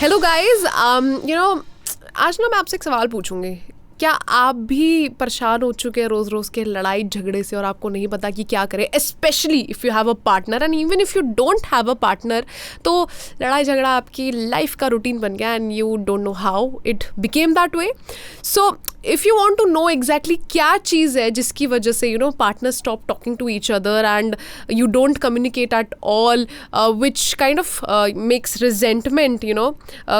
Hello guys, आज ना मैं आपसे एक सवाल पूछूंगी. क्या आप भी परेशान हो चुके हैं रोज़ रोज़ के लड़ाई झगड़े से और आपको नहीं पता कि क्या करें, specially if you have a partner and even if you don't have a partner. तो लड़ाई झगड़ा आपकी लाइफ का रूटीन बन गया and you don't know how it became that way. So if you want to know exactly क्या चीज़ है जिसकी वजह से partner stop talking to each other and you don't communicate at all, which kind of makes resentment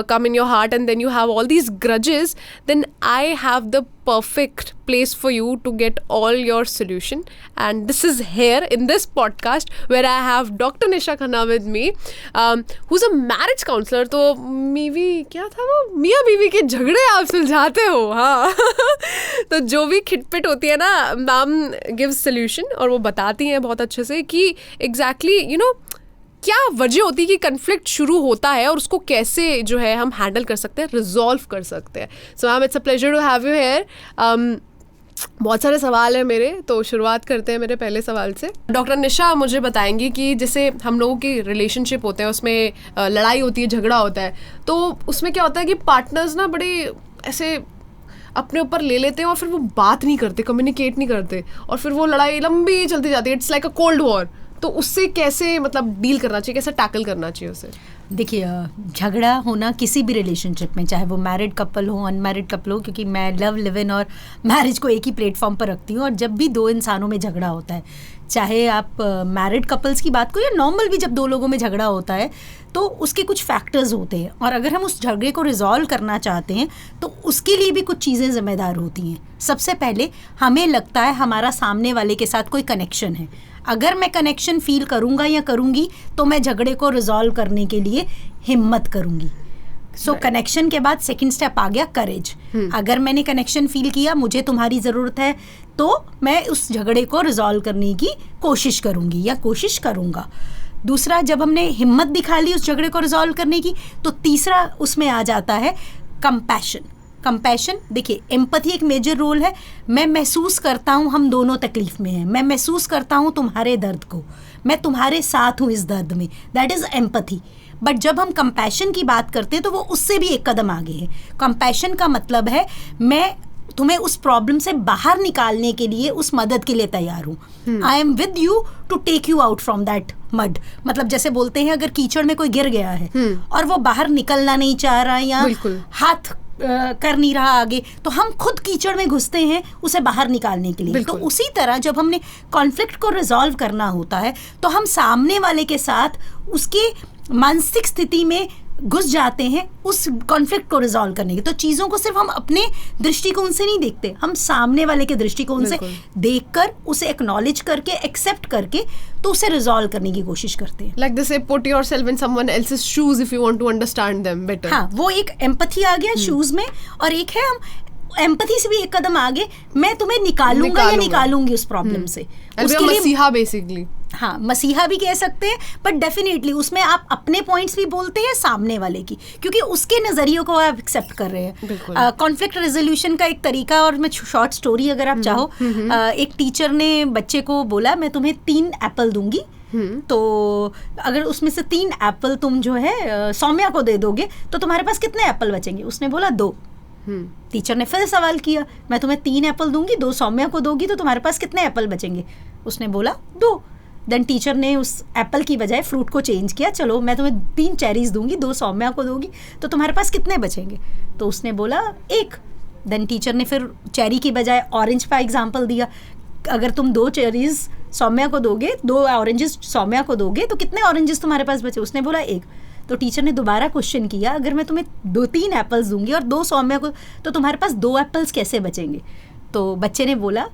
come in your heart, and then you have all these grudges, then I have the perfect place for you to get all your solution, and this is here in this podcast where I have Dr. Nisha Khanna with me, who's a marriage counselor. तो क्या था वो, मियाँ बीवी के झगड़े आप सुलझाते हो. हाँ. तो जो भी खिटपिट होती है ना, मैम गिव्स सॉल्यूशन और वो बताती हैं बहुत अच्छे से कि एग्जैक्टली क्या वजह होती है कि कन्फ्लिक्ट शुरू होता है और उसको कैसे जो है हम हैंडल कर सकते हैं, रिजॉल्व कर सकते हैं. So ma'am, it's a pleasure to have you here. बहुत सारे सवाल हैं मेरे, तो शुरुआत करते हैं मेरे पहले सवाल से. डॉक्टर निशा मुझे बताएंगी कि जैसे हम लोगों की रिलेशनशिप होते हैं, उसमें लड़ाई होती है, झगड़ा होता है, तो उसमें क्या होता है कि पार्टनर्स ना बड़े ऐसे अपने ऊपर ले लेते हैं और फिर वो बात नहीं करते, कम्युनिकेट नहीं करते, और फिर वो लड़ाई लंबी चलती जाती है. It's like a cold war. तो उससे कैसे डील करना चाहिए, कैसे टैकल करना चाहिए उसे? देखिए, झगड़ा होना किसी भी रिलेशनशिप में, चाहे वो मैरिड कपल हो, अनमैरिड कपल हो, क्योंकि मैं लव, लिव इन और मैरिज को एक ही प्लेटफॉर्म पर रखती हूँ. और जब भी दो इंसानों में झगड़ा होता है, चाहे आप मैरिड कपल्स की बात करो या नॉर्मल भी, जब दो लोगों में झगड़ा होता है तो उसके कुछ फैक्टर्स होते हैं, और अगर हम उस झगड़े को रिजॉल्व करना चाहते हैं तो उसके लिए भी कुछ चीज़ें जिम्मेदार होती हैं. सबसे पहले हमें लगता है हमारा सामने वाले के साथ कोई कनेक्शन है. अगर मैं कनेक्शन फील करूँगा या करूँगी तो मैं झगड़े को रिजॉल्व करने के लिए हिम्मत करूँगी. सो कनेक्शन के बाद सेकंड स्टेप आ गया करेज. अगर मैंने कनेक्शन फील किया, मुझे तुम्हारी ज़रूरत है, तो मैं उस झगड़े को रिजॉल्व करने की कोशिश करूँगी या कोशिश करूँगा. दूसरा, जब हमने हिम्मत दिखा ली उस झगड़े को रिजॉल्व करने की, तो तीसरा उसमें आ जाता है कंपैशन. कंपैशन, देखिए, एम्पैथी एक मेजर रोल है. मैं महसूस करता हूँ हम दोनों तकलीफ में हैं, मैं महसूस करता हूँ तुम्हारे दर्द को, मैं तुम्हारे साथ हूँ इस दर्द में. That is empathy. बट जब हम कंपैशन की बात करते हैं तो वो उससे भी एक कदम आगे है. कंपैशन का मतलब है मैं तुम्हें उस प्रॉब्लम से बाहर निकालने के लिए, उस मदद के लिए तैयार हूँ. I am with you to take you out from that mud. मतलब जैसे बोलते हैं, अगर कीचड़ में कोई गिर गया है और वो बाहर निकलना नहीं चाह रहा या हाथ कर नहीं रहा आगे, तो हम खुद कीचड़ में घुसते हैं उसे बाहर निकालने के लिए. तो उसी तरह जब हमने कॉन्फ्लिक्ट को रिजॉल्व करना होता है तो हम सामने वाले के साथ उसके मानसिक स्थिति में घुस जाते हैं उस कॉन्फ्लिक्ट को रिजॉल्व करने की. तो चीज़ों को सिर्फ हम अपने दृष्टिकोण से नहीं देखते, हम सामने वाले के दृष्टिकोण से देखकर, उसे एक्नॉलेज करके, एक्सेप्ट करके, तो उसे रिजॉल्व करने की कोशिश करते हैं. Like this, put yourself in someone else's shoes if you want to understand them better. हाँ, वो एक एम्पैथी आ गया शूज में. और एक है हम एम्पैथी से भी एक कदम आगे, मैं तुम्हें निकालूंगा या निकालूंगी उस प्रॉब्लम से. उसके लिए मसीहा बेसिकली. हाँ, मसीहा भी कह सकते हैं, बट डेफिनेटली उसमें आप अपने पॉइंट्स भी बोलते हैं, सामने वाले की, क्योंकि उसके नज़रियों को आप एक्सेप्ट कर रहे हैं. कॉन्फ्लिक्ट रेजोल्यूशन का एक तरीका, और मैं शॉर्ट स्टोरी अगर आप चाहो, एक टीचर ने बच्चे को बोला, मैं तुम्हें 3 एप्पल दूंगी, तो अगर उसमें से 3 एप्पल तुम जो है सौम्या को दे दोगे तो तुम्हारे पास कितने एप्पल बचेंगे? उसने बोला 2. टीचर ने फिर सवाल किया, मैं तुम्हें 3 एप्पल दूंगी, 2 सौम्या को दोगी, तो तुम्हारे पास कितने एप्पल बचेंगे? उसने बोला 2. देन टीचर ने उस एप्पल की बजाय फ्रूट को चेंज किया, चलो मैं तुम्हें 3 चेरीज दूंगी, 2 सौम्या को दोगी, तो तुम्हारे पास कितने बचेंगे? तो उसने बोला 1. देन टीचर ने फिर चेरी की बजाय ऑरेंज का एग्जाम्पल दिया, अगर तुम 2 चेरीज सौम्या को दोगे, 2 ऑरेंजेस सौम्या को दोगे, तो कितने ऑरेंजेस तुम्हारे पास बचे? उसने बोला 1. तो टीचर ने दोबारा क्वेश्चन किया, अगर मैं तुम्हें 2-3 एप्पल्स दूंगी और 2 सौम्या को, तो तुम्हारे पास 2 एप्पल्स कैसे बचेंगे? तो बच्चे ने बोला,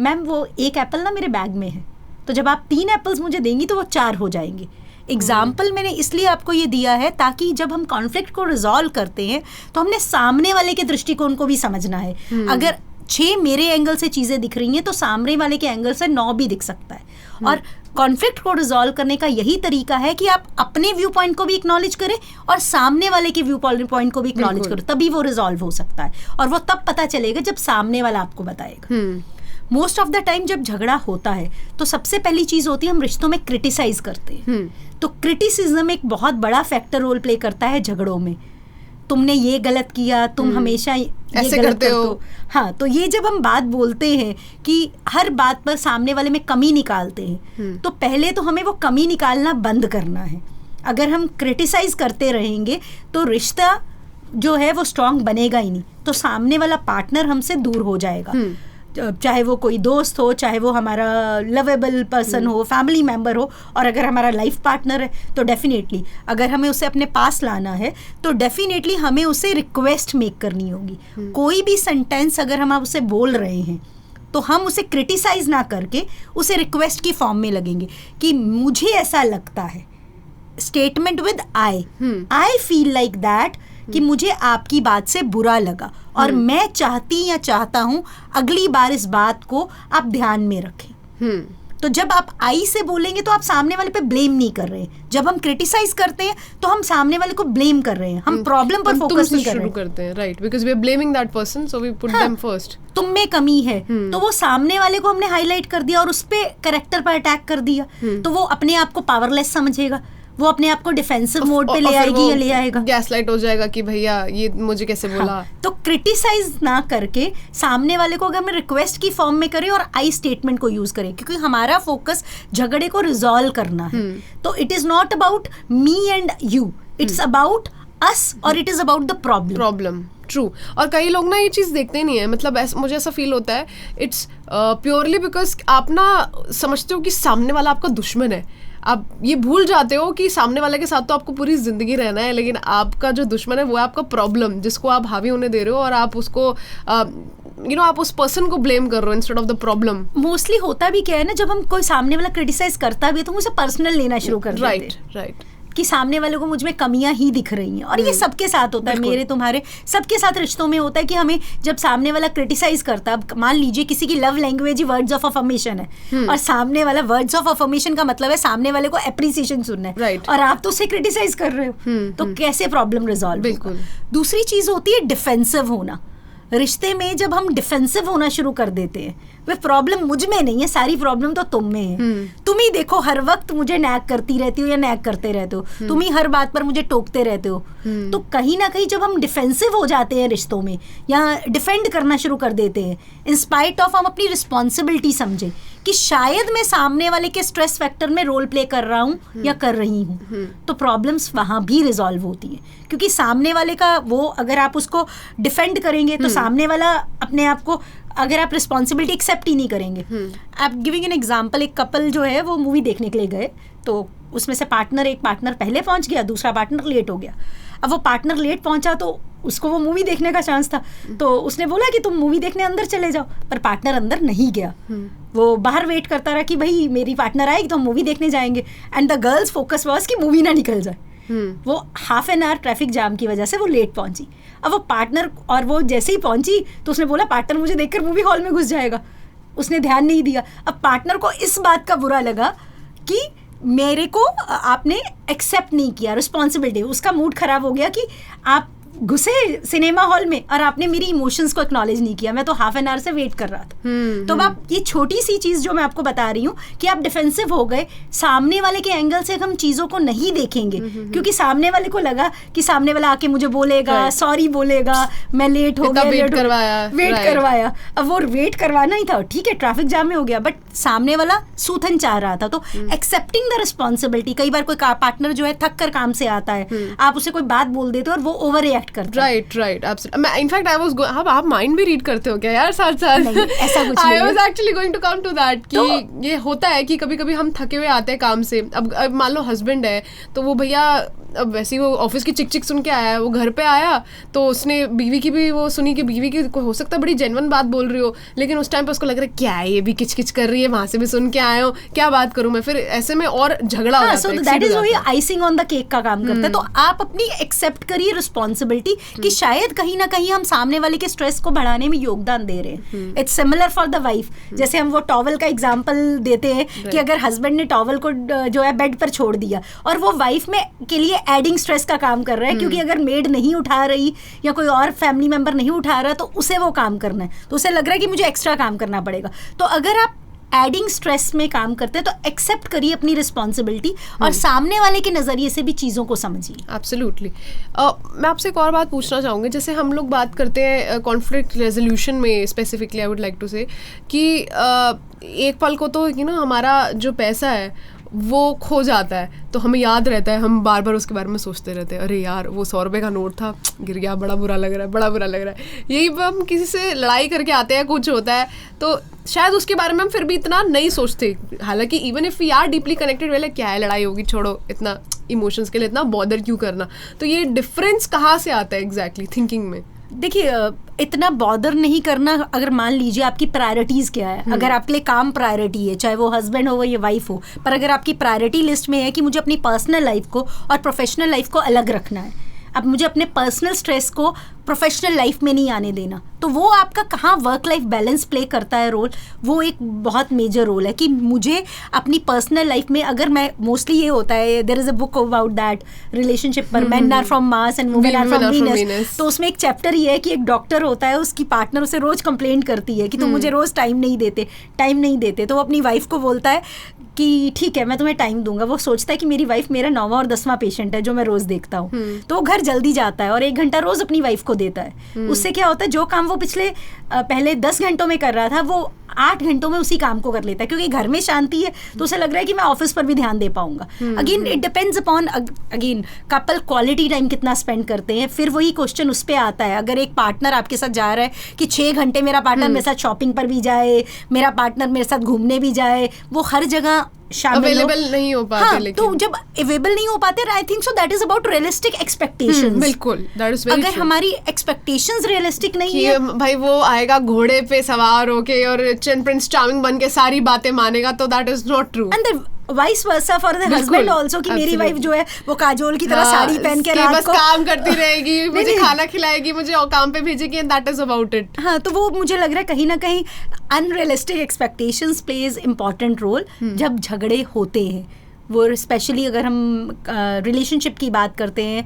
मैम वो 1 एप्पल ना मेरे बैग में है, तो जब आप 3 एप्पल्स मुझे देंगी तो वो 4 हो जाएंगे. एग्जाम्पल मैंने इसलिए आपको ये दिया है ताकि जब हम कॉन्फ्लिक्ट को रिजॉल्व करते हैं तो हमने सामने वाले के दृष्टिकोण को भी समझना है. अगर 6 मेरे एंगल से चीज़ें दिख रही हैं तो सामने वाले के एंगल से 9 भी दिख सकता है. और कॉन्फ्लिक्ट को रिजॉल्व करने का यही तरीका है कि आप अपने व्यू पॉइंट को भी एक्नॉलेज करें और सामने वाले के व्यू पॉइंट को भी एक्नॉलेज करें, तभी वो रिजॉल्व हो सकता है. और वो तब पता चलेगा जब सामने वाला आपको बताएगा. मोस्ट ऑफ द टाइम जब झगड़ा होता है तो सबसे पहली चीज़ होती है हम रिश्तों में क्रिटिसाइज करते हैं. तो क्रिटिसिज्म एक बहुत बड़ा फैक्टर रोल प्ले करता है झगड़ों में. तुमने ये गलत किया, तुम हमेशा ये ऐसे गलत करते हो। हाँ, तो ये जब हम बात बोलते हैं कि हर बात पर सामने वाले में कमी निकालते हैं, तो पहले तो हमें वो कमी निकालना बंद करना है। अगर हम क्रिटिसाइज करते रहेंगे तो रिश्ता जो है वो स्ट्रांग बनेगा ही नहीं, तो सामने वाला पार्टनर हमसे दूर हो जाएगा। चाहे वो कोई दोस्त हो, चाहे वो हमारा लवेबल पर्सन हो, फैमिली मेम्बर हो, और अगर हमारा लाइफ पार्टनर है तो डेफिनेटली अगर हमें उसे अपने पास लाना है तो डेफिनेटली हमें उसे रिक्वेस्ट मेक करनी होगी। कोई भी सेंटेंस अगर हम उसे बोल रहे हैं तो हम उसे क्रिटिसाइज ना करके उसे रिक्वेस्ट की फॉर्म में लगेंगे कि मुझे ऐसा लगता है, statement with I feel like that, कि मुझे आपकी बात से बुरा लगा और मैं चाहती या चाहता हूं अगली बार इस बात को आप ध्यान में रखें। तो जब आप आई से बोलेंगे तो आप सामने वाले पे ब्लेम नहीं कर रहे हैं। जब हम क्रिटिसाइज करते हैं तो हम सामने वाले को ब्लेम कर रहे हैं, हम प्रॉब्लम पर फोकस नहीं कर रहे हैं। करते हैं, right, because we are blaming that person, so we put them first. तुम में कमी है, तो वो सामने वाले को हमने हाईलाइट कर दिया और उस पे कैरेक्टर पर अटैक कर दिया, तो वो अपने आप को पावरलेस समझेगा, वो अपने आप को डिफेंसिव मोड पे ले आएगी या ले आएगा, गैसलाइट हो जाएगा कि भैया ये मुझे कैसे बोला। तो क्रिटिसाइज ना करके सामने वाले को अगर हम रिक्वेस्ट की फॉर्म में करें और आई स्टेटमेंट को यूज करें, क्योंकि हमारा फोकस झगड़े को रिजॉल्व करना है। तो it is not about me and you, it's about us और it is about the problem. True. और कई लोग ना ये चीज़ देखते नहीं है, मतलब मुझे ऐसा फील होता है इट्स प्योरली बिकॉज आप ना समझते हो कि सामने वाला आपका दुश्मन है। आप ये भूल जाते हो कि सामने वाले के साथ तो आपको पूरी जिंदगी रहना है, लेकिन आपका जो दुश्मन है वो है आपका प्रॉब्लम, जिसको आप हावी होने दे रहे हो और आप उसको आप उस पर्सन को ब्लेम कर रहे हो instead of the problem. Mostly होता भी क्या है ना, जब हम कोई सामने वाला क्रिटिसाइज करता भी है तो हम उसे पर्सनल लेना शुरू कर देते हैं। राइट, कि सामने वाले को मुझ में कमियां ही दिख रही हैं, और ये सबके साथ होता है, मेरे तुम्हारे सबके साथ रिश्तों में होता है कि हमें जब सामने वाला क्रिटिसाइज करता है, अब मान लीजिए किसी की love language he words of affirmation है और सामने वाला वर्ड्स ऑफ अफर्मेशन का मतलब है सामने वाले को एप्रिसिएशन सुनना है, right. और आप तो उसे क्रिटिसाइज कर रहे हो, तो कैसे प्रॉब्लम रिजॉल्व? बिल्कुल। दूसरी चीज होती है डिफेंसिव होना। रिश्ते में जब हम डिफेंसिव होना शुरू कर देते हैं, वे प्रॉब्लम मुझ में नहीं है, सारी प्रॉब्लम तो तुम में है। तुम ही देखो हर वक्त मुझे नैग करती रहती हो या नैग करते रहते हो, तुम ही हर बात पर मुझे टोकते रहते हो। तो कहीं ना कहीं जब हम डिफेंसिव हो जाते हैं रिश्तों में या डिफेंड करना शुरू कर देते हैं, इन स्पाइट ऑफ हम अपनी रिस्पॉन्सिबिलिटी समझे कि शायद मैं सामने वाले के स्ट्रेस फैक्टर में रोल प्ले कर रहा हूँ या कर रही हूँ, तो प्रॉब्लम्स वहाँ भी रिजॉल्व होती हैं। क्योंकि सामने वाले का वो, अगर आप उसको डिफेंड करेंगे तो सामने वाला अपने आप को, अगर आप रिस्पॉन्सिबिलिटी एक्सेप्ट ही नहीं करेंगे। आप गिविंग एन एग्जाम्पल, एक कपल जो है वो मूवी देखने के लिए गए, तो उसमें से एक पार्टनर पहले पहुंच गया, दूसरा पार्टनर लेट हो गया। अब वो पार्टनर लेट पहुंचा तो उसको वो मूवी देखने का चांस था, तो उसने बोला कि तुम मूवी देखने अंदर चले जाओ, पर पार्टनर अंदर नहीं गया। वो बाहर वेट करता रहा कि भाई मेरी पार्टनर आएगी तो हम मूवी देखने जाएंगे, and the girls focus was कि मूवी ना निकल जाए। वो half an hour traffic jam की वजह से वो लेट पहुंची। अब वो पार्टनर, और वो जैसे ही पहुंची तो उसने बोला पार्टनर मुझे देखकर मूवी हॉल में घुस जाएगा, उसने ध्यान नहीं दिया। अब पार्टनर को इस बात का बुरा लगा कि मेरे को आपने एक्सेप्ट नहीं किया रिस्पॉन्सिबिलिटी, उसका मूड खराब हो गया कि आप घुसे सिनेमा हॉल में और आपने मेरी इमोशंस को एक्नॉलेज नहीं किया, मैं तो हाफ एन आवर से वेट कर रहा था। तो आप ये छोटी सी चीज जो मैं आपको बता रही हूँ कि आप डिफेंसिव हो गए, सामने वाले के एंगल से हम चीजों को नहीं देखेंगे, क्योंकि सामने वाले को लगा कि सामने वाला आके मुझे बोलेगा, सॉरी बोलेगा, मैं लेट हो गया, वेट करवाया। अब वो वेट करवाना ही था, ठीक है ट्रैफिक जाम में हो गया, बट सामने वाला सूथन चाह रहा था। तो एक्सेप्टिंग द रिस्पॉन्सिबिलिटी, कई बार कोई पार्टनर जो है थक कर काम से आता है, आप उसे कोई बात बोल देते हो और वो ओवर रिएक्ट करता है। Right absolutely. In fact I was आप माइंड भी रीड करते हो क्या यार साथ साथ? नहीं, ऐसा कुछ नहीं। I was actually going to come to that कि ये होता है कि कभी कभी हम थके हुए आते हैं काम से। अब मान लो हस्बैंड है तो वो भैया, अब वैसे ही वो ऑफिस की चिक चिक सुन के आया है, वो घर पे आया तो उसने बीवी की भी वो सुनी कि बीवी की हो सकता है बड़ी जेन्युइन बात बोल रही हो, लेकिन उस टाइम पे उसको लग रहा है क्या है ये भी किच किच कर रही है, वहां से भी सुन के आया हूँ, क्या बात करूं मैं, फिर ऐसे में और झगड़ा हो जाता है। सो दैट इज वही आइसिंग ऑन द केक का काम करता है। तो आप अपनी एक्सेप्ट करिए रिस्पॉन्सिबिलिटी कि शायद कहीं ना कहीं हम सामने वाले के स्ट्रेस को बढ़ाने में योगदान दे रहे हैं। It's similar for the wife, जैसे हम वो टॉवल का एग्जांपल देते हैं कि अगर हस्बैंड ने टॉवल को जो है बेड पर छोड़ दिया और वो वाइफ में के लिए एडिंग स्ट्रेस का काम कर रहा है, क्योंकि अगर मेड नहीं उठा रही या कोई और फैमिली मेंबर नहीं उठा रहा तो उसे वो काम करना है, तो उसे लग रहा है कि मुझे एक्स्ट्रा काम करना पड़ेगा। तो अगर आप एडिंग स्ट्रेस में काम करते हैं, तो एक्सेप्ट करिए अपनी रिस्पॉन्सिबिलिटी और सामने वाले के नज़रिए से भी चीज़ों को समझिए. एब्सोल्युटली. मैं आपसे एक और बात पूछना चाहूँगी. जैसे हम लोग बात करते हैं कॉन्फ्लिक्ट रेजोल्यूशन में specifically, I would like to say कि एक पल को तो हमारा जो पैसा है वो खो जाता है, तो हमें याद रहता है, हम बार बार उसके बारे में सोचते रहते हैं, अरे यार वो 100 रुपये का नोट था, गिर गया, बड़ा बुरा लग रहा है, बड़ा बुरा लग रहा है. यही हम किसी से लड़ाई करके आते हैं, कुछ होता है तो शायद उसके बारे में हम फिर भी इतना नहीं सोचते. हालांकि even if we are deeply connected, well क्या है, लड़ाई होगी, छोड़ो, इतना इमोशंस के लिए इतना बॉदर क्यों करना. तो ये डिफरेंस कहाँ से आता है एग्जैक्टली थिंकिंग में? देखिए, इतना बॉदर नहीं करना, अगर मान लीजिए आपकी प्रायोरिटीज़ क्या है. अगर आपके लिए काम प्रायोरिटी है, चाहे वो हस्बैंड हो या वाइफ हो, पर अगर आपकी प्रायोरिटी लिस्ट में है कि मुझे अपनी पर्सनल लाइफ को और प्रोफेशनल लाइफ को अलग रखना है, अब मुझे अपने पर्सनल स्ट्रेस को प्रोफेशनल लाइफ में नहीं आने देना, तो वो आपका कहाँ वर्क लाइफ बैलेंस प्ले करता है रोल, वो एक बहुत मेजर रोल है कि मुझे अपनी पर्सनल लाइफ में, अगर मैं मोस्टली ये होता है, there is a book about that relationship पर, men are from Mars and women are from Venus. तो उसमें एक चैप्टर ये है कि एक डॉक्टर होता है, उसकी पार्टनर उसे रोज कंप्लेंट करती है कि तुम मुझे रोज टाइम नहीं देते. तो वो अपनी वाइफ को बोलता है कि ठीक है, मैं तुम्हें टाइम दूंगा. वो सोचता है कि मेरी वाइफ मेरा 9वां और 10वां पेशेंट है जो मैं रोज देखता हूँ. तो वो घर जल्दी जाता है और 1 घंटा रोज अपनी वाइफ को देता है. उससे क्या होता है, जो काम वो पिछले पहले 10 घंटों में कर रहा था, वो 8 घंटों में उसी काम को कर लेता है, क्योंकि घर में शांति है, तो उसे लग रहा है कि मैं ऑफिस पर भी ध्यान दे पाऊंगा. Again it depends upon, again couple quality time कितना स्पेंड करते हैं. फिर वही क्वेश्चन उस पर आता है, अगर एक पार्टनर आपके साथ जा रहा है कि 6 घंटे मेरा पार्टनर मेरे साथ शॉपिंग पर भी जाए, मेरा पार्टनर मेरे साथ घूमने भी जाए, वो हर जगह अवेलेबल नहीं हो पाते. हाँ, तो जब अवेलेबल नहीं हो पाते, आई think so that is about realistic expectations. बिल्कुल, दैट इज वेरी अगर हमारी एक्सपेक्टेशंस रियलिस्टिक नहीं है, भाई वो आएगा घोड़े पे सवार होके और प्रिंस चार्मिंग बन के सारी बातें मानेगा, तो that is not true. And vice versa for the husband also, कि मेरी वाइफ जो है वो काजोल की तरह साड़ी पहन के रात बस को काम करती रहेगी, मुझे खाना खिलाएगी, मुझे और काम पे भेजेगी, and that is about it. हाँ, तो वो मुझे लग रहा है कहीं ना कहीं unrealistic expectations plays important role जब झगड़े होते हैं. वो स्पेशली अगर हम रिलेशनशिप की बात करते हैं,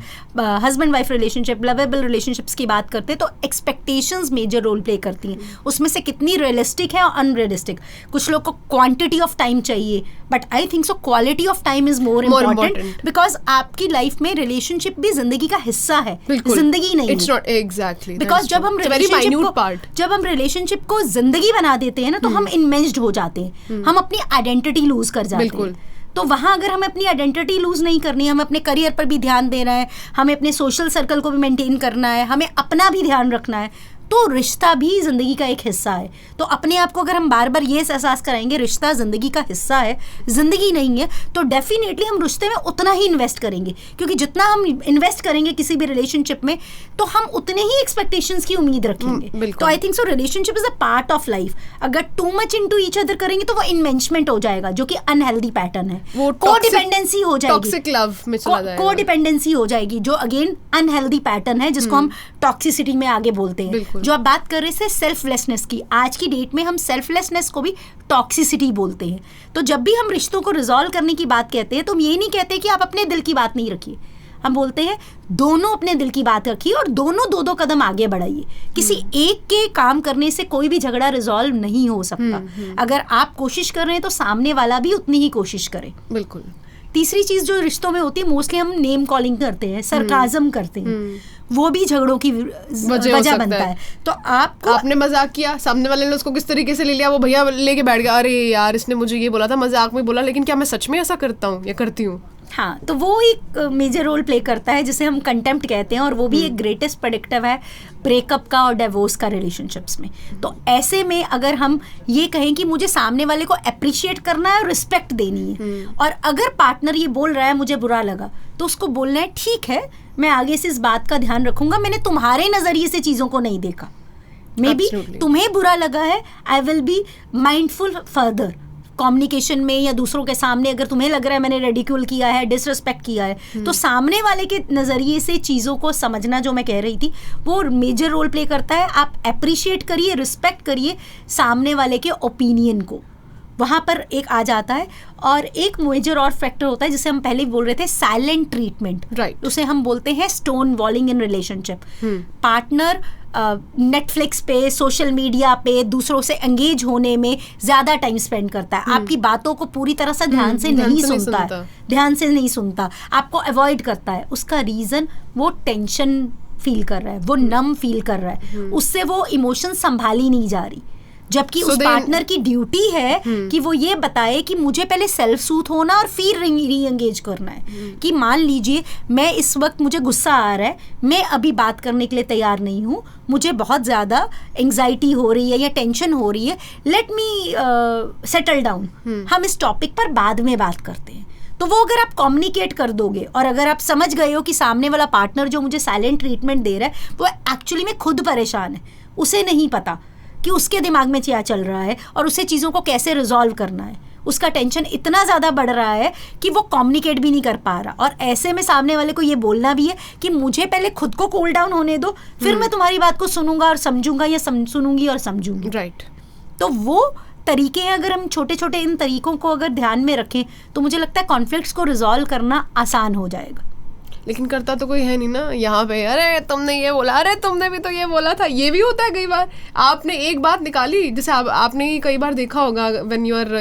husband wife relationship, lovable relationships की बात करते हैं, तो एक्सपेक्टेशंस मेजर रोल प्ले करती हैं. उसमें से कितनी रियलिस्टिक है और अनरियलिस्टिक. कुछ लोग को क्वांटिटी ऑफ टाइम चाहिए, but I think so quality of time is more important, because आपकी लाइफ में रिलेशनशिप भी जिंदगी का हिस्सा है, जिंदगी नहीं है. एग्जैक्टली, बिकॉज जब हम रिलेशनशिप को जिंदगी बना देते हैं ना, तो हम इन्वेस्ड हो जाते हैं, हम अपनी आइडेंटिटी लूज कर जाते हैं. तो वहाँ अगर हमें अपनी आइडेंटिटी लूज नहीं करनी है, हमें अपने करियर पर भी ध्यान देना है, हमें अपने सोशल सर्कल को भी मेंटेन करना है, हमें अपना भी ध्यान रखना है, तो रिश्ता भी ज़िंदगी का एक हिस्सा है. तो अपने आप को अगर हम बार बार ये एहसास कराएंगे रिश्ता ज़िंदगी का हिस्सा है, ज़िंदगी नहीं है, तो डेफिनेटली हम रिश्ते में उतना ही इन्वेस्ट करेंगे, क्योंकि जितना हम इन्वेस्ट करेंगे किसी भी रिलेशनशिप में, तो हम उतने ही एक्सपेक्टेशंस की उम्मीद रखेंगे. तो I think so relationship is a part of life. अगर too much into each other करेंगे तो वो इन्वेस्टमेंट हो जाएगा, जो कि अनहेल्दी पैटर्न है. वो कोडिपेंडेंसी हो जाएगी, टॉक्सिक लव में चला जाएगा, कोडिपेंडेंसी हो जाएगी, जो अगेन अनहेल्दी पैटर्न है, जिसको हम टॉक्सिसिटी में आगे बोलते हैं. जो आप बात कर रहे थे सेल्फलेसनेस की, आज की डेट में हम सेल्फलेसनेस को भी टॉक्सिसिटी बोलते हैं. तो जब भी हम रिश्तों को रिजॉल्व करने की बात कहते हैं, तो हम ये नहीं कहते कि आप अपने दिल की बात नहीं रखिए, हम बोलते हैं दोनों अपने दिल की बात रखिए और दोनों 2-2 कदम आगे बढ़ाइए. किसी एक के काम करने से कोई भी झगड़ा रिजॉल्व नहीं हो सकता. अगर आप कोशिश कर रहे हैं तो सामने वाला भी उतनी ही कोशिश करे. बिल्कुल. तीसरी चीज जो रिश्तों में होती है, मोस्टली हम नेम कॉलिंग करते हैं, सरकाजम करते हैं, वो भी झगड़ों की वजह बनता है. तो आपने मजाक किया, सामने वाले ने उसको किस तरीके से ले लिया, वो भैया लेके बैठ गया, अरे यार इसने मुझे ये बोला था, मजाक में बोला, लेकिन क्या मैं सच में ऐसा करता हूँ या करती हूँ. हाँ, तो वो एक मेजर रोल प्ले करता है, जिसे हम कंटेम्प्ट कहते हैं, और वो भी एक ग्रेटेस्ट प्रेडिक्टिव है ब्रेकअप का और डिवोर्स का रिलेशनशिप्स में. तो ऐसे में अगर हम ये कहें कि मुझे सामने वाले को अप्रिशिएट करना है और रिस्पेक्ट देनी है, और अगर पार्टनर ये बोल रहा है मुझे बुरा लगा, तो उसको बोलना है ठीक है, मैं आगे से इस बात का ध्यान रखूंगा, मैंने तुम्हारे नजरिए से चीजों को नहीं देखा, मे बी तुम्हें बुरा लगा है, I will be mindful further communication में या दूसरों के सामने. अगर तुम्हें लग रहा है मैंने रेडिक्यूल किया है, डिसरिस्पेक्ट किया है, तो सामने वाले के नज़रिए से चीज़ों को समझना, जो मैं कह रही थी, वो मेजर रोल प्ले करता है. आप अप्रिशिएट करिए, रिस्पेक्ट करिए सामने वाले के ओपिनियन को, वहाँ पर एक आ जाता है. और एक मेजर और फैक्टर होता है जिसे हम पहले बोल रहे थे, साइलेंट ट्रीटमेंट. राइट. उसे हम बोलते हैं stone वॉलिंग in relationship. Partner Netflix पे, सोशल मीडिया पे दूसरों से एंगेज होने में ज़्यादा टाइम स्पेंड करता है, आपकी बातों को पूरी तरह से ध्यान से नहीं सुनता, आपको अवॉइड करता है, उसका रीज़न वो टेंशन फील कर रहा है, वो नम फील कर रहा है, उससे वो इमोशन संभाली नहीं जा रही। जबकि उस पार्टनर की ड्यूटी है कि वो ये बताए कि मुझे पहले सेल्फ सूथ होना और फिर री एंगेज करना है। कि मान लीजिए मैं इस वक्त, मुझे गुस्सा आ रहा है, मैं अभी बात करने के लिए तैयार नहीं हूँ, मुझे बहुत ज़्यादा एंग्जाइटी हो रही है या टेंशन हो रही है, लेट मी सेटल डाउन, हम इस टॉपिक पर बाद में बात करते हैं। तो वो अगर आप कम्युनिकेट कर दोगे और अगर आप समझ गए हो कि सामने वाला पार्टनर जो मुझे साइलेंट ट्रीटमेंट दे रहा है वो एक्चुअली में खुद परेशान है, उसे नहीं पता कि उसके दिमाग में क्या चल रहा है और उसे चीज़ों को कैसे रिजॉल्व करना है, उसका टेंशन इतना ज़्यादा बढ़ रहा है कि वो कम्युनिकेट भी नहीं कर पा रहा। और ऐसे में सामने वाले को ये बोलना भी है कि मुझे पहले खुद को कूल डाउन होने दो, फिर मैं तुम्हारी बात को सुनूंगा और समझूंगा या सुनूंगी और समझूंगी। राइट। तो वो तरीके हैं, अगर हम छोटे छोटे इन तरीकों को अगर ध्यान में रखें तो मुझे लगता है कॉन्फ्लिक्ट्स को रिजॉल्व करना आसान हो जाएगा। लेकिन करता तो कोई है नहीं ना यहाँ पे, अरे तुमने ये बोला, अरे तुमने भी तो ये बोला था। ये भी होता है कई बार, आपने एक बात निकाली, जैसे आपने कई बार देखा होगा when you are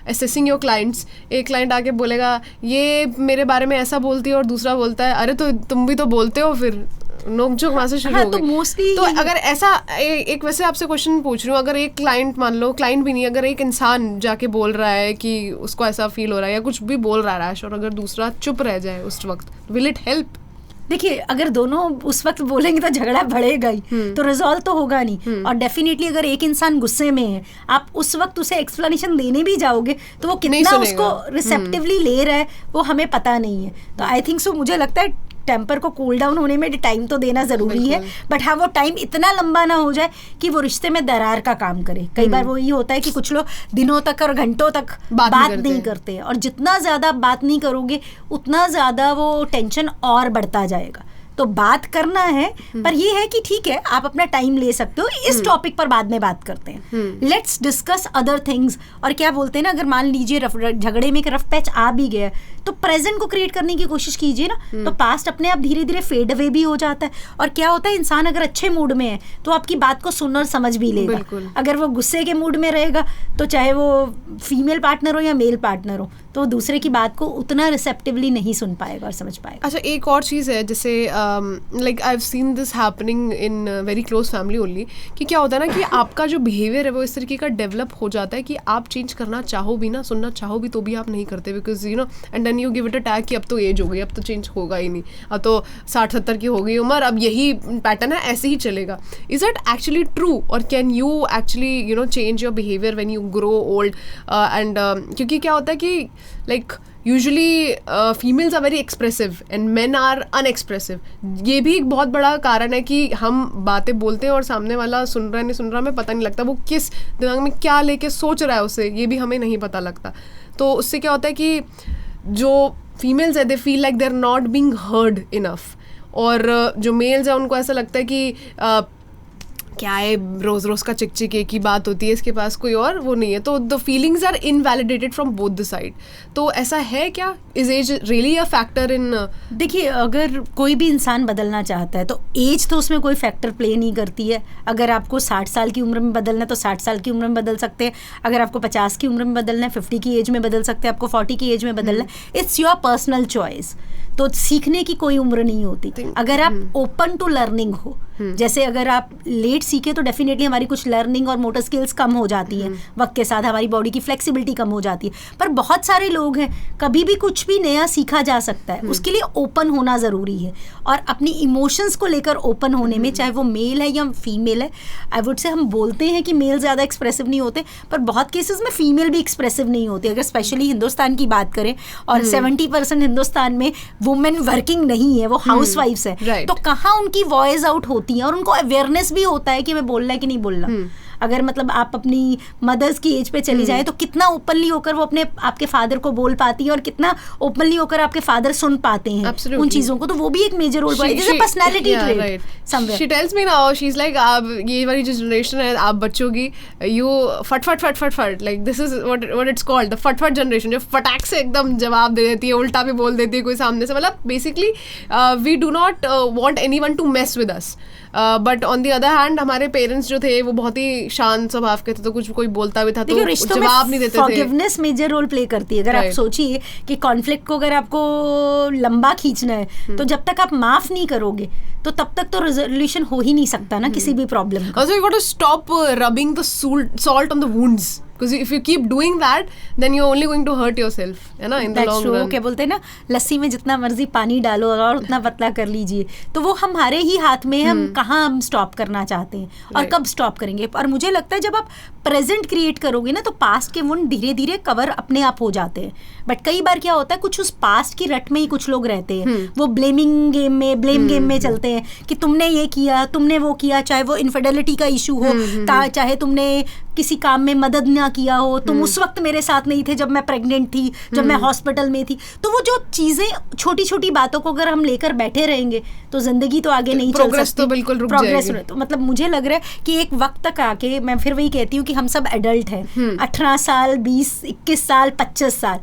assessing your clients, एक क्लाइंट आके बोलेगा ये मेरे बारे में ऐसा बोलती है और दूसरा बोलता है अरे तो तुम भी तो बोलते हो, फिर नोकझोंक वहाँ से शुरू हो गई। तो मोस्टली तो अगर ऐसा एक वैसे आपसे क्वेश्चन पूछ रही हूँ, अगर एक क्लाइंट, मान लो क्लाइंट भी नहीं, अगर एक इंसान जाके बोल रहा है कि उसको ऐसा फील हो रहा है या कुछ भी बोल रहा है रैश, और अगर दूसरा चुप रह जाए उस वक्त, विल इट हेल्प? देखिए, अगर दोनों उस वक्त बोलेंगे तो झगड़ा बढ़ेगा ही, तो रिजॉल्व तो होगा नहीं। और डेफिनेटली अगर एक इंसान गुस्से में है, आप उस वक्त उसे एक्सप्लेनेशन देने भी जाओगे तो वो कितना उसको रिसेप्टिवली ले रहा है वो हमें पता नहीं है। तो आई थिंक सो, मुझे लगता है टेम्पर को कूल डाउन होने में टाइम तो देना ज़रूरी है, बट हाँ वो टाइम इतना लंबा ना हो जाए कि वो रिश्ते में दरार का काम करे। कई बार वो ये होता है कि कुछ लोग दिनों तक और घंटों तक बात नहीं करते हैं, और जितना ज़्यादा बात नहीं करोगे उतना ज़्यादा वो टेंशन और बढ़ता जाएगा। तो बात करना है, पर ये है कि ठीक है आप अपना टाइम ले सकते हो, इस टॉपिक पर बाद में बात करते हैं, लेट्स डिस्कस अदर थिंग्स। और क्या बोलते हैं ना, अगर मान लीजिए झगड़े में एक रफ पैच आ भी गया तो प्रेजेंट को क्रिएट करने की कोशिश कीजिए ना, तो पास्ट अपने आप धीरे धीरे फेड अवे भी हो जाता है। और क्या होता है, इंसान अगर अच्छे मूड में है तो आपकी बात को सुन और समझ भी लेगा। अगर वो गुस्से के मूड में रहेगा तो चाहे वो फीमेल पार्टनर हो या मेल पार्टनर हो, तो दूसरे की बात को उतना रिसेप्टिवली नहीं सुन पाएगा और समझ पाएगा। अच्छा, एक और चीज़ है, जैसे like I have seen this happening in very close family only, कि क्या होता है ना कि आपका जो बिहेवियर है वो इस तरीके का डेवलप हो जाता है कि आप चेंज करना चाहो भी ना, सुनना चाहो भी, तो भी आप नहीं करते, because and then you give it a tag कि अब तो एज हो गई, अब तो चेंज होगा ही नहीं, अब तो 60-70 की हो गई उम्र, अब यही पैटर्न है, ऐसे ही चलेगा। इज इट एक्चुअली ट्रू, और can you actually change your behaviour when you grow old? And क्योंकि क्या होता है कि like usually females are very expressive and men are unexpressive. ये भी एक बहुत बड़ा कारण है कि हम बातें बोलते हैं और सामने वाला सुन रहा है नहीं सुन रहा हमें पता नहीं लगता, वो किस दिमाग में क्या लेके सोच रहा है उसे, ये भी हमें नहीं पता लगता। तो उससे क्या होता है कि जो फीमेल्स है they feel like they are not being heard enough, और जो मेल्स है उनको ऐसा लगता है कि क्या है, रोज रोज का चिक एक ही बात होती है, इसके पास कोई और वो नहीं है, तो the feelings are invalidated from both the side. तो ऐसा है क्या, is age really a factor in? देखिए, अगर कोई भी इंसान बदलना चाहता है तो एज तो उसमें कोई फैक्टर प्ले नहीं करती है। अगर आपको 60 साल की उम्र में बदलना है तो 60 साल की उम्र में बदल सकते हैं, अगर आपको 50 की उम्र में बदलना है, 50 की एज में बदल सकते हैं, आपको 40 की एज में बदलना है, इट्स योर पर्सनल चॉइस। तो सीखने की कोई उम्र नहीं होती अगर आप ओपन टू लर्निंग हो। जैसे अगर आप लेट सीखे तो डेफिनेटली हमारी कुछ लर्निंग और मोटर स्किल्स कम हो जाती हैं, वक्त के साथ हमारी बॉडी की फ्लेक्सिबिलिटी कम हो जाती है। पर बहुत सारे लोग हैं, कभी भी कुछ भी नया सीखा जा सकता है, उसके लिए ओपन होना ज़रूरी है। और अपनी इमोशंस को लेकर ओपन होने में, चाहे वो मेल है या फीमेल है, आई वुड से हम बोलते हैं कि मेल ज़्यादा एक्सप्रेसिव नहीं होते, पर बहुत केसेस में फीमेल भी एक्सप्रेसिव नहीं होती। अगर स्पेशली हिंदुस्तान की बात करें, और 70% हिंदुस्तान में वुमेन वर्किंग नहीं है, वो हाउस वाइफ्स है, तो कहाँ उनकी वॉइस आउट होती है और उनको अवेयरनेस भी होता है कि मैं बोलना है कि नहीं बोलना। अगर मतलब आप अपनी मदर्स की एज पे चली जाए तो कितना ओपनली होकर वो अपने आपके फादर को बोल पाती है और कितना ओपनली होकर आपके फादर सुन पाते हैं उन चीजों को, तो वो भी एक मेजर रोल प्ले करती है, personality trait somewhere. She tells me now, she is like, आप ये वाली जो जनरेशन है आप बच्चों की, यू फट फट फट फट फट, like this is what it's called the फट फट जनरेशन, जो फटाक से एकदम जवाब दे देती है, उल्टा भी बोल देती है कोई सामने से। मतलब basically we do not want anyone to mess with us, but on the other hand हमारे पेरेंट्स जो थे वो बहुत ही शांत स्वभाव के थे, तो कुछ कोई बोलता भी था तो जवाब नहीं देते थे. फॉरगिवनेस मेजर रोल प्ले करती है. अगर आप सोचिए कि कॉन्फ्लिक्ट को अगर आपको लंबा खींचना है तो जब तक आप माफ नहीं करोगे तो तब तक तो रेजोल्यूशन हो ही नहीं सकता ना किसी भी प्रॉब्लम का. Also you got to stop rubbing the salt on the wounds. Because if you keep doing that, then you're only going to hurt yourself, है ना, in the long run. क्या बोलते हैं ना, लस्सी में जितना मर्जी पानी डालो और उतना पतला कर लीजिए, तो वो हमारे ही हाथ में, हम कहाँ हम स्टॉप करना चाहते हैं और कब स्टॉप करेंगे. और मुझे लगता है जब आप प्रेजेंट क्रिएट करोगे ना तो पास्ट के वुंड धीरे धीरे कवर अपने आप हो जाते हैं. बट कई बार क्या होता है, कुछ उस पास्ट की रट में ही कुछ लोग रहते हैं, वो ब्लेम गेम में चलते हैं कि तुमने ये किया, तुमने वो किया, चाहे वो इनफिडेलिटी का इशू हो, चाहे तुमने किसी काम में मदद ना किया हो, तुम उस वक्त मेरे साथ नहीं थे जब मैं प्रेग्नेंट थी, जब मैं हॉस्पिटल में थी. तो वो जो चीजें, छोटी छोटी बातों को अगर हम लेकर बैठे रहेंगे तो जिंदगी तो आगे नहीं चल सकती. तो बिल्कुल रुक जाएगी. तो मतलब मुझे लग रहा है कि एक वक्त तक आके, मैं फिर वही कहती हूँ कि हम सब एडल्ट हैं, 18 साल 20 21 साल 25 साल,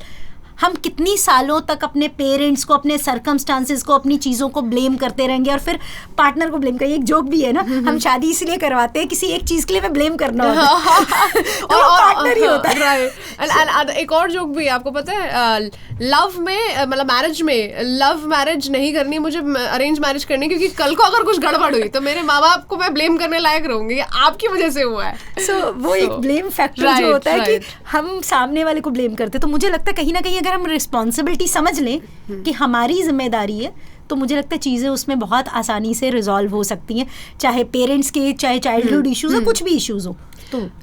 हम कितनी सालों तक अपने पेरेंट्स को, अपने सर्कमस्टांसेस को, अपनी चीज़ों को ब्लेम करते रहेंगे और फिर पार्टनर को ब्लेम करेंगे. एक जोक भी है ना, हम शादी इसलिए करवाते हैं किसी एक चीज़ के लिए हमें ब्लेम करना होता है तो पार्टनर ही होता है. राइट. एक और जोक भी है, आपको पता है, लव में, मतलब मैरिज में, लव मैरिज नहीं करनी, मुझे अरेंज मैरिज करनी, क्योंकि कल को अगर कुछ गड़बड़ हुई तो मेरे माँ बाप को मैं ब्लेम करने लायक रहूंगी, आपकी वजह से हुआ है. वो एक ब्लेम फैक्टर जो होता है कि हम सामने वाले को ब्लेम करते. तो मुझे लगता है कहीं ना कहीं हम रिस्पॉन्सिबिलिटी समझ लें कि हमारी जिम्मेदारी है, तो मुझे लगता है चीज़ें उसमें बहुत आसानी से रिजॉल्व हो सकती हैं, चाहे पेरेंट्स के, चाहे चाइल्डहुड इश्यूज हो, कुछ भी इश्यूज हो.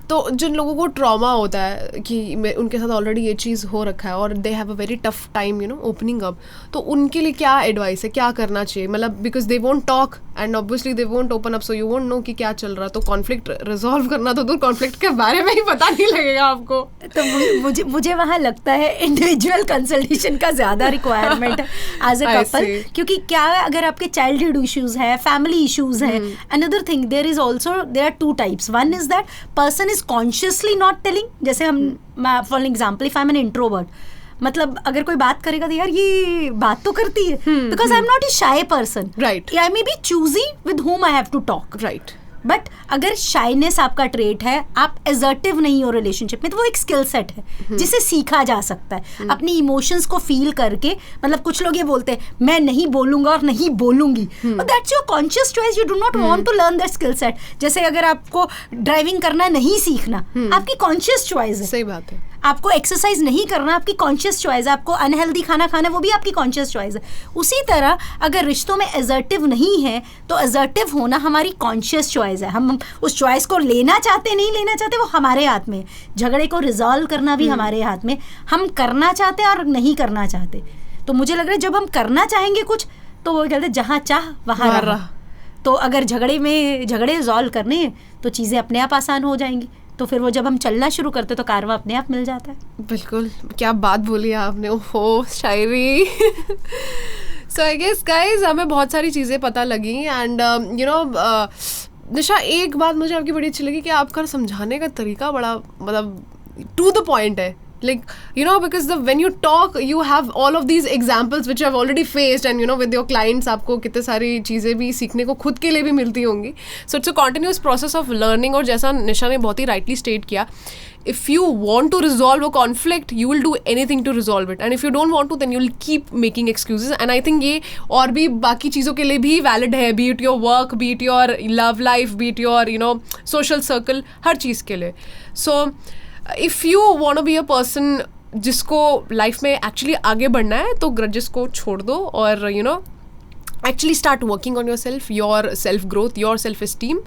तो जिन लोगों को ट्रॉमा होता है कि उनके साथ ऑलरेडी ये चीज़ हो रखा है और they have a very tough time opening up, तो उनके लिए क्या एडवाइस है, क्या करना चाहिए? मतलब because they won't talk and obviously they won't open up, so you won't know कि क्या चल रहा है. तो कॉन्फ्लिक्ट रिजॉल्व करना तो दूर, कॉन्फ्लिक्ट के बारे में ही पता नहीं लगेगा आपको. तो मुझे वहाँ लगता है इंडिविजुअल कंसल्टेशन का ज़्यादा रिक्वायरमेंट है एज अ कपल, क्योंकि क्या है, अगर आपके चाइल्डहुड इश्यूज है, फैमिली इश्यूज है, another thing, there are 2 types. One is that person is consciously not telling. जैसे हम, for example, if I am an introvert, मतलब अगर कोई बात करेगा तो यार ये बात तो करती है, because I am not a shy person. Right. I may be choosy with whom I have to talk. Right. But अगर शाइनेस आपका ट्रेट है, आप एजर्टिव नहीं हो रिलेशनशिप में, तो वो एक स्किल सेट है जिसे सीखा जा सकता है. अपनी इमोशंस को फील करके, मतलब कुछ लोग ये बोलते हैं मैं नहीं बोलूंगा और नहीं बोलूंगी, that's your conscious choice. You do not want to learn that skill set. जैसे अगर आपको ड्राइविंग करना नहीं सीखना, आपकी कॉन्शियस चॉइस है. सही बात है. आपको एक्सरसाइज नहीं करना, आपकी कॉन्शियस चॉइस है. आपको अनहेल्दी खाना खाना, वो भी आपकी कॉन्शियस चॉइस है. उसी तरह अगर रिश्तों में एजर्टिव नहीं है तो एजर्टिव होना हमारी कॉन्शियस चॉइस है. हम उस चॉइस को लेना चाहते, नहीं लेना चाहते, वो हमारे हाथ में. झगड़े को रिजॉल्व करना भी हमारे हाथ में. हम करना चाहते और नहीं करना चाहते. तो मुझे लग रहा है जब हम करना चाहेंगे कुछ, तो वो कहते हैं जहाँ चाह वहाँ रहा. तो अगर झगड़े रिजॉल्व करने हैं तो चीज़ें अपने आप आसान हो जाएंगी. तो फिर वो जब हम चलना शुरू करते तो कारवां अपने आप मिल जाता है. बिल्कुल, क्या बात बोली आपने, ओहो शायरी. सो आई गेस गाइज हमें बहुत सारी चीज़ें पता लगी. एंड निशा, एक बात मुझे आपकी बड़ी अच्छी लगी कि आपका समझाने का तरीका बड़ा, मतलब टू द पॉइंट है. Like, because when you talk, you have all of these examples which you have already faced, and with your clients आपको कितने सारी चीज़ें भी सीखने को खुद के लिए भी मिलती होंगी. So it's a continuous process of learning. और जैसा निशा ने बहुत ही rightly state किया, if you want to resolve a conflict, you will do anything to resolve it, and if you don't want to, then you'll keep making excuses. And I think ये और भी बाकी चीज़ों के लिए भी valid है, be it your work, be it your love life, be it your social circle, हर चीज़ के लिए. So if you want to be a person जिसको लाइफ में एक्चुअली आगे बढ़ना है, तो ग्रजेस को छोड़ दो और actually start working on yourself, your self growth, your self esteem,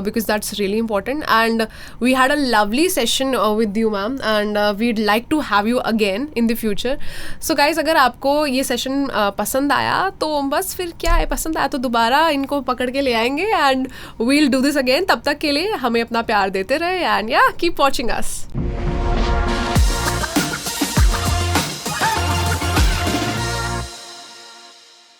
because that's really important. And we had a lovely session with you ma'am, and we'd like to have you again in the future. So guys, अगर आपको ये session पसंद आया तो बस फिर क्या है, पसंद आया तो दोबारा इनको पकड़ के ले आएंगे, and we'll do this again. तब तक के लिए हमें अपना प्यार देते रहे, and yeah, keep watching us.